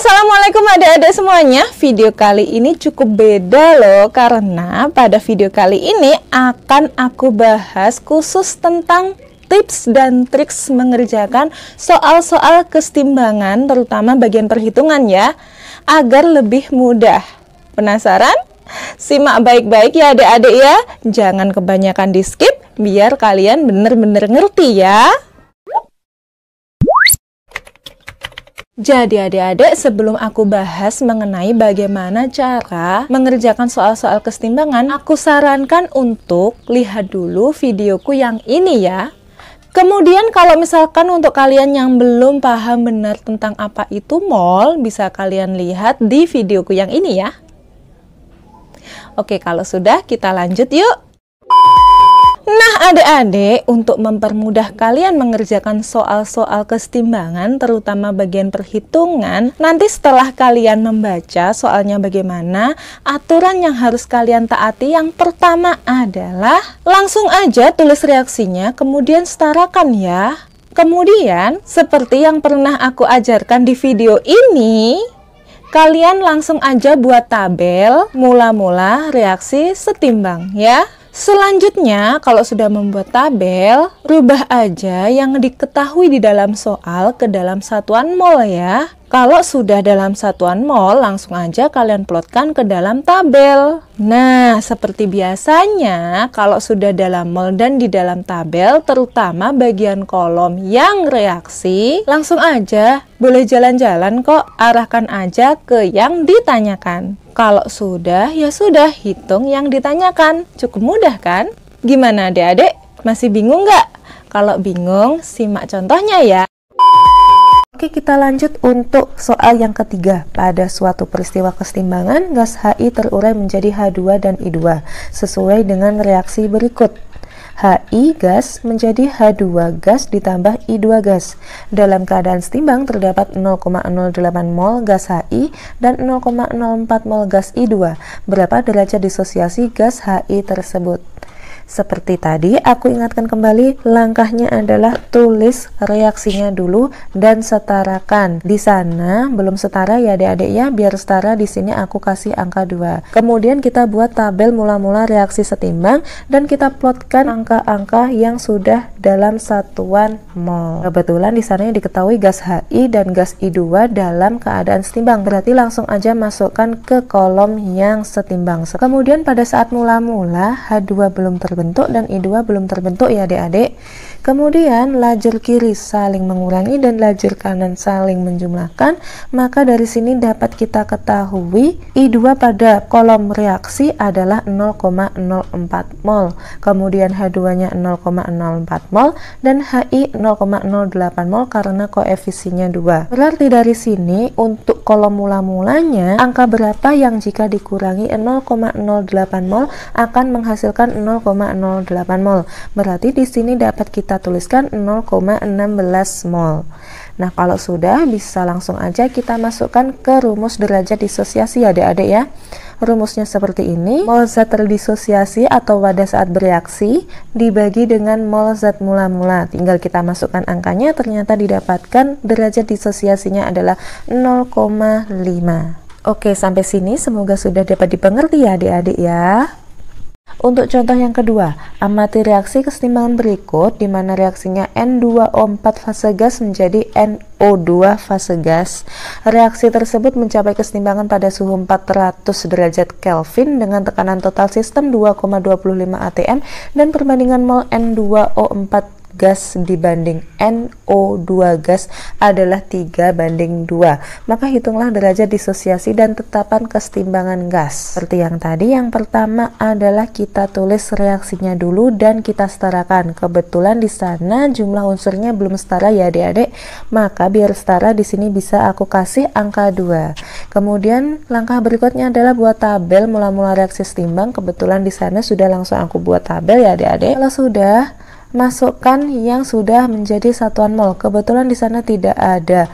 Assalamualaikum adik-adik semuanya. Video kali ini cukup beda loh, karena pada video kali ini akan aku bahas khusus tentang tips dan triks mengerjakan soal-soal kesetimbangan, terutama bagian perhitungan ya, agar lebih mudah. Penasaran? Simak baik-baik ya adik-adik ya, jangan kebanyakan di skip biar kalian bener-bener ngerti ya. Jadi adik-adik, sebelum aku bahas mengenai bagaimana cara mengerjakan soal-soal kesetimbangan, aku sarankan untuk lihat dulu videoku yang ini ya. Kemudian kalau misalkan untuk kalian yang belum paham benar tentang apa itu mol, bisa kalian lihat di videoku yang ini ya. Oke, kalau sudah kita lanjut yuk. Nah adik-adik, untuk mempermudah kalian mengerjakan soal-soal kesetimbangan, terutama bagian perhitungan, nanti setelah kalian membaca soalnya bagaimana, aturan yang harus kalian taati yang pertama adalah langsung aja tulis reaksinya, kemudian setarakan ya. Kemudian, seperti yang pernah aku ajarkan di video ini, kalian langsung aja buat tabel mula-mula reaksi setimbang ya. Selanjutnya, kalau sudah membuat tabel, rubah aja yang diketahui di dalam soal ke dalam satuan mol ya. Kalau sudah dalam satuan mol, langsung aja kalian plotkan ke dalam tabel. Nah, seperti biasanya, kalau sudah dalam mol dan di dalam tabel, terutama bagian kolom yang reaksi, langsung aja, boleh jalan-jalan kok, arahkan aja ke yang ditanyakan. Kalau sudah, ya sudah, hitung yang ditanyakan. Cukup mudah kan? Gimana adik-adik? Masih bingung nggak? Kalau bingung, simak contohnya ya. Oke, kita lanjut untuk soal yang ketiga. Pada suatu peristiwa kesetimbangan, gas HI terurai menjadi H2 dan I2 sesuai dengan reaksi berikut. HI gas menjadi H2 gas ditambah I2 gas. Dalam keadaan setimbang terdapat 0,08 mol gas HI dan 0,04 mol gas I2. Berapa derajat disosiasi gas HI tersebut? Seperti tadi, aku ingatkan kembali, langkahnya adalah tulis reaksinya dulu dan setarakan. Di sana belum setara ya adik-adik ya, biar setara di sini aku kasih angka 2. Kemudian kita buat tabel mula-mula reaksi setimbang dan kita plotkan angka-angka yang sudah dalam satuan mol. Kebetulan di sana diketahui gas HI dan gas I2 dalam keadaan setimbang, berarti langsung aja masukkan ke kolom yang setimbang. Kemudian pada saat mula-mula H2 belum terbentuk dan I2 belum terbentuk ya adik-adik. Kemudian lajur kiri saling mengurangi dan lajur kanan saling menjumlahkan, maka dari sini dapat kita ketahui I2 pada kolom reaksi adalah 0,04 mol, kemudian H2 nya 0,04 mol dan HI 0,08 mol karena koefisiennya 2. Berarti dari sini untuk kolom mula-mulanya angka berapa yang jika dikurangi 0,08 mol akan menghasilkan 0,08 mol. Berarti di sini dapat kita tuliskan 0,16 mol. Nah, kalau sudah bisa langsung aja kita masukkan ke rumus derajat disosiasi adik-adik ya. Rumusnya seperti ini, mol zat terdisosiasi atau pada saat bereaksi dibagi dengan mol zat mula-mula. Tinggal kita masukkan angkanya, ternyata didapatkan derajat disosiasinya adalah 0,5. Oke, sampai sini semoga sudah dapat dipengerti ya adik-adik ya. Untuk contoh yang kedua, amati reaksi kesetimbangan berikut di mana reaksinya N2O4 fase gas menjadi NO2 fase gas. Reaksi tersebut mencapai kesetimbangan pada suhu 400 derajat Kelvin dengan tekanan total sistem 2,25 atm dan perbandingan mol N2O4 gas dibanding NO2 gas adalah 3:2. Maka hitunglah derajat disosiasi dan tetapan kesetimbangan gas. Seperti yang tadi, yang pertama adalah kita tulis reaksinya dulu dan kita setarakan. Kebetulan di sana jumlah unsurnya belum setara ya adik-adik, maka biar setara di sini bisa aku kasih angka 2. Kemudian langkah berikutnya adalah buat tabel mula-mula reaksi setimbang. Kebetulan di sana sudah langsung aku buat tabel ya adik-adik. Kalau sudah, masukkan yang sudah menjadi satuan mol. Kebetulan di sana tidak ada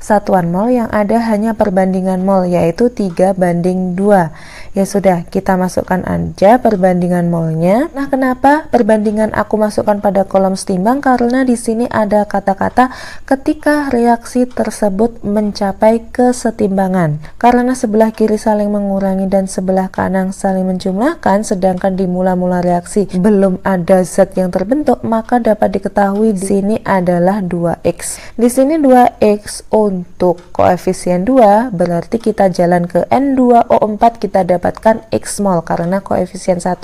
satuan mol, yang ada hanya perbandingan mol, yaitu 3:2. Ya sudah, kita masukkan aja perbandingan molnya. Nah, kenapa perbandingan aku masukkan pada kolom setimbang? Karena di sini ada kata-kata ketika reaksi tersebut mencapai kesetimbangan. Karena sebelah kiri saling mengurangi dan sebelah kanan saling menjumlahkan, sedangkan di mula-mula reaksi belum ada zat yang terbentuk, maka dapat diketahui di sini adalah 2x. Di sini 2x untuk koefisien 2, berarti kita jalan ke N2O4, kita dapatkan x mol karena koefisien 1.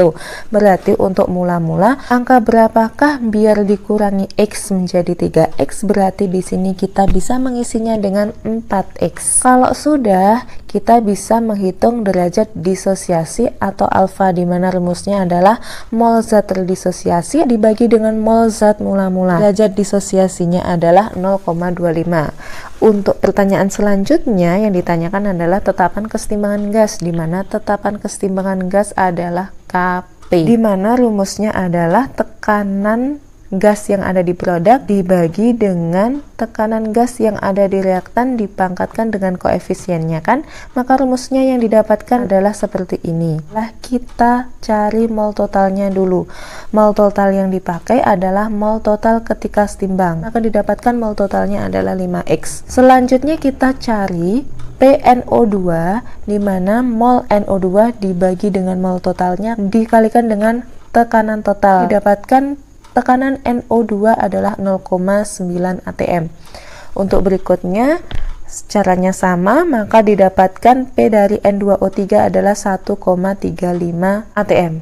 Berarti untuk mula-mula angka berapakah biar dikurangi x menjadi 3x? Berarti di sini kita bisa mengisinya dengan 4x. Kalau sudah, kita bisa menghitung derajat disosiasi atau alfa, di mana rumusnya adalah mol zat terdisosiasi dibagi dengan mol zat mula-mula. Derajat disosiasinya adalah 0,25. Untuk pertanyaan selanjutnya yang ditanyakan adalah tetapan kesetimbangan gas, di mana tetapan kesetimbangan gas adalah Kp, di mana rumusnya adalah tekanan gas yang ada di produk dibagi dengan tekanan gas yang ada di reaktan dipangkatkan dengan koefisiennya kan, maka rumusnya yang didapatkan adalah seperti ini. Lah, kita cari mol totalnya dulu. Mol total yang dipakai adalah mol total ketika setimbang, maka didapatkan mol totalnya adalah 5x. Selanjutnya kita cari PNO2, di mana mol NO2 dibagi dengan mol totalnya dikalikan dengan tekanan total, didapatkan tekanan NO2 adalah 0,9 atm. Untuk berikutnya caranya sama, maka didapatkan P dari N2O3 adalah 1,35 atm.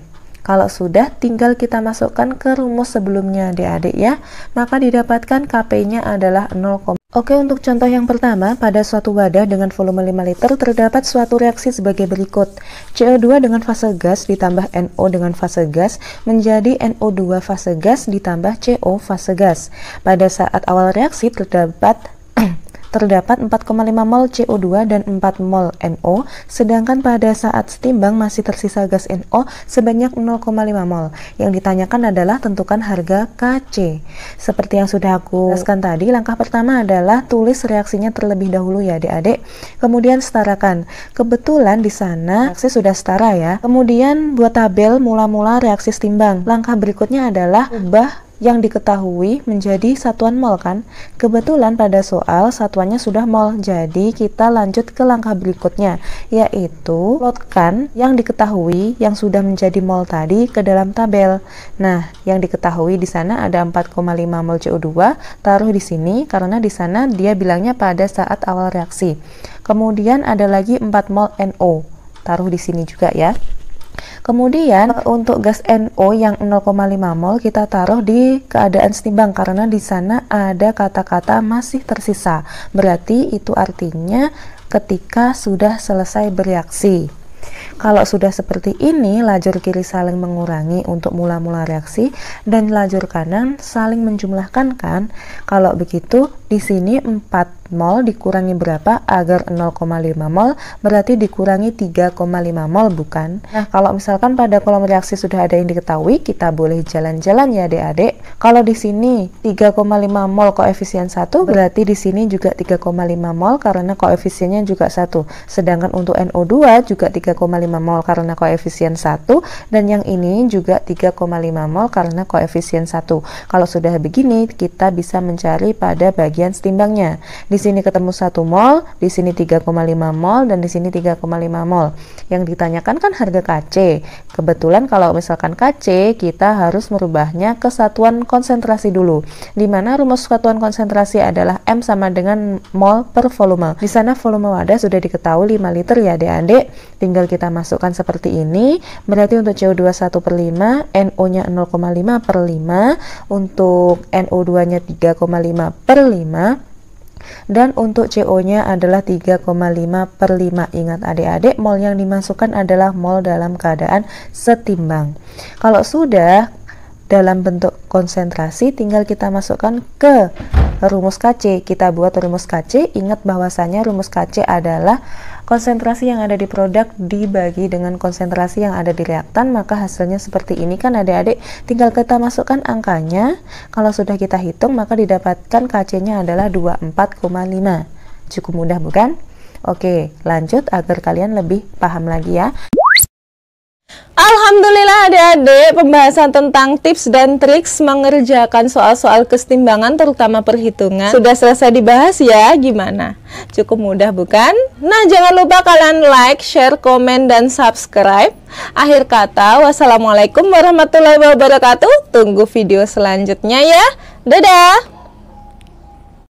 Kalau sudah, tinggal kita masukkan ke rumus sebelumnya adik-adik ya, maka didapatkan Kp-nya adalah 0. Oke, untuk contoh yang pertama, pada suatu wadah dengan volume 5 liter terdapat suatu reaksi sebagai berikut. CO2 dengan fase gas ditambah NO dengan fase gas menjadi NO2 fase gas ditambah CO fase gas. Pada saat awal reaksi terdapat 4,5 mol CO2 dan 4 mol NO, sedangkan pada saat setimbang masih tersisa gas NO sebanyak 0,5 mol. Yang ditanyakan adalah tentukan harga Kc. Seperti yang sudah aku jelaskan tadi, langkah pertama adalah tulis reaksinya terlebih dahulu ya adik-adik, kemudian setarakan. Kebetulan di sana reaksi sudah setara ya. Kemudian buat tabel mula-mula reaksi setimbang. Langkah berikutnya adalah ubah yang diketahui menjadi satuan mol kan. Kebetulan pada soal satuannya sudah mol, jadi kita lanjut ke langkah berikutnya, yaitu plotkan yang diketahui yang sudah menjadi mol tadi ke dalam tabel. Nah, yang diketahui di sana ada 4,5 mol CO2, taruh di sini karena di sana dia bilangnya pada saat awal reaksi. Kemudian ada lagi 4 mol NO, taruh di sini juga ya. Kemudian untuk gas NO yang 0,5 mol kita taruh di keadaan setimbang karena di sana ada kata-kata masih tersisa. Berarti itu artinya ketika sudah selesai bereaksi. Kalau sudah seperti ini, lajur kiri saling mengurangi untuk mula-mula reaksi dan lajur kanan saling menjumlahkan kan. Kalau begitu di sini 4 mol dikurangi berapa agar 0,5 mol, berarti dikurangi 3,5 mol bukan? Nah, kalau misalkan pada kolom reaksi sudah ada yang diketahui, kita boleh jalan-jalan ya adik-adik. Kalau di sini 3,5 mol koefisien 1, berarti di sini juga 3,5 mol karena koefisiennya juga 1. Sedangkan untuk NO2 juga 3,5 mol karena koefisien 1, dan yang ini juga 3,5 mol karena koefisien 1. Kalau sudah begini, kita bisa mencari pada bagian setimbangnya. Di sini ketemu 1 mol, di sini 3,5 mol, dan di sini 3,5 mol. Yang ditanyakan kan harga Kc. Kebetulan kalau misalkan Kc, kita harus merubahnya ke satuan konsentrasi dulu. Di mana rumus satuan konsentrasi adalah M sama dengan mol per volume. Di sana volume wadah sudah diketahui 5 liter ya adik-adik. Tinggal kita masukkan seperti ini. Berarti untuk CO2 1/5, NO-nya 0,5/5, untuk NO2-nya 3,5/5, dan untuk CO-nya adalah 3,5/5. Ingat adik-adik, mol yang dimasukkan adalah mol dalam keadaan setimbang. Kalau sudah dalam bentuk konsentrasi, tinggal kita masukkan ke rumus Kc. Kita buat rumus Kc. Ingat bahwasanya rumus Kc adalah konsentrasi yang ada di produk dibagi dengan konsentrasi yang ada di reaktan, maka hasilnya seperti ini kan adik-adik. Tinggal kita masukkan angkanya. Kalau sudah kita hitung, maka didapatkan Kc-nya adalah 24,5. Cukup mudah bukan? Oke, lanjut agar kalian lebih paham lagi ya. Alhamdulillah adik-adik, pembahasan tentang tips dan triks mengerjakan soal-soal kesetimbangan terutama perhitungan sudah selesai dibahas ya. Gimana? Cukup mudah bukan? Nah, jangan lupa kalian like, share, komen, dan subscribe. Akhir kata, wassalamualaikum warahmatullahi wabarakatuh. Tunggu video selanjutnya ya. Dadah!